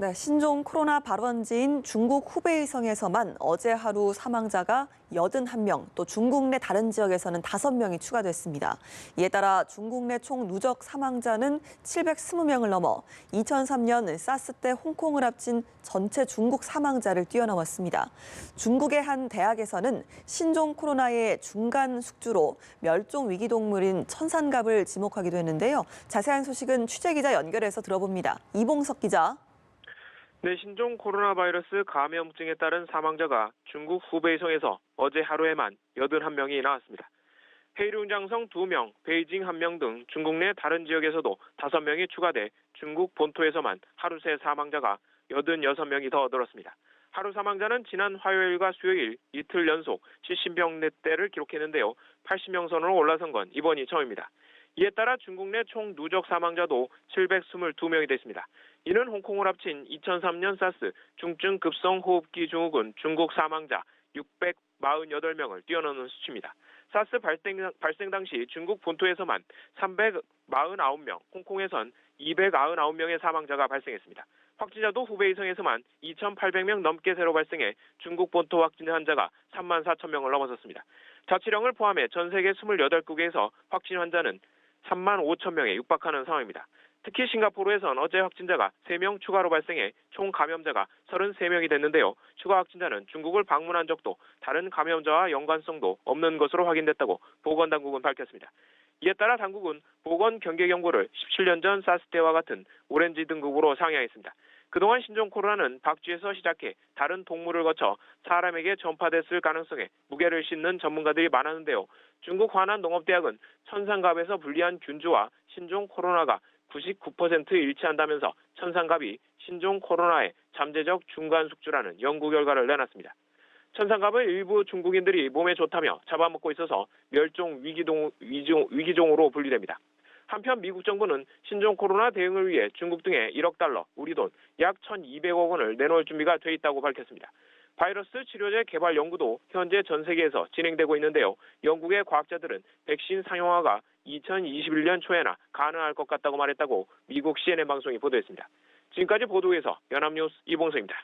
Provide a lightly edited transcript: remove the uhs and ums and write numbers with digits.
네, 신종 코로나 발원지인 중국 후베이성에서만 어제 하루 사망자가 81명, 또 중국 내 다른 지역에서는 5명이 추가됐습니다. 이에 따라 중국 내 총 누적 사망자는 720명을 넘어 2003년 사스 때 홍콩을 합친 전체 중국 사망자를 뛰어넘었습니다. 중국의 한 대학에서는 신종 코로나의 중간 숙주로 멸종 위기 동물인 천산갑을 지목하기도 했는데요. 자세한 소식은 취재기자 연결해서 들어봅니다. 이봉석 기자. 네, 신종 코로나 바이러스 감염증에 따른 사망자가 중국 후베이성에서 어제 하루에만 81명이 나왔습니다. 헤이룬장성 2명, 베이징 1명 등 중국 내 다른 지역에서도 5명이 추가돼 중국 본토에서만 하루 새 사망자가 86명이 더 늘었습니다. 하루 사망자는 지난 화요일과 수요일 이틀 연속 70명대를 기록했는데요. 80명 선으로 올라선 건 이번이 처음입니다. 이에 따라 중국 내 총 누적 사망자도 722명이 됐습니다. 이는 홍콩을 합친 2003년 사스 중증 급성 호흡기 증후군 중국 사망자 648명을 뛰어넘는 수치입니다. 사스 발생 당시 중국 본토에서만 349명, 홍콩에선 299명의 사망자가 발생했습니다. 확진자도 후베이성에서만 2,800명 넘게 새로 발생해 중국 본토 확진 환자가 34,000명을 넘어섰습니다. 자치령을 포함해 전 세계 28국에서 확진 환자는 35,000명에 육박하는 상황입니다. 특히 싱가포르에선 어제 확진자가 3명 추가로 발생해 총 감염자가 33명이 됐는데요. 추가 확진자는 중국을 방문한 적도 다른 감염자와 연관성도 없는 것으로 확인됐다고 보건당국은 밝혔습니다. 이에 따라 당국은 보건 경계 경보를 17년 전 사스 때와 같은 오렌지 등급으로 상향했습니다. 그동안 신종 코로나는 박쥐에서 시작해 다른 동물을 거쳐 사람에게 전파됐을 가능성에 무게를 싣는 전문가들이 많았는데요. 중국 화난농업대학은 천상갑에서 분리한 균주와 신종 코로나가 99% 일치한다면서 천상갑이 신종 코로나의 잠재적 중간 숙주라는 연구 결과를 내놨습니다. 천상갑은 일부 중국인들이 몸에 좋다며 잡아먹고 있어서 멸종 위기종으로 분리됩니다. 한편 미국 정부는 신종 코로나 대응을 위해 중국 등에 1억 달러, 우리 돈 약 1,200억 원을 내놓을 준비가 돼 있다고 밝혔습니다. 바이러스 치료제 개발 연구도 현재 전 세계에서 진행되고 있는데요. 영국의 과학자들은 백신 상용화가 2021년 초에나 가능할 것 같다고 말했다고 미국 CNN 방송이 보도했습니다. 지금까지 보도에서 연합뉴스 이봉석입니다.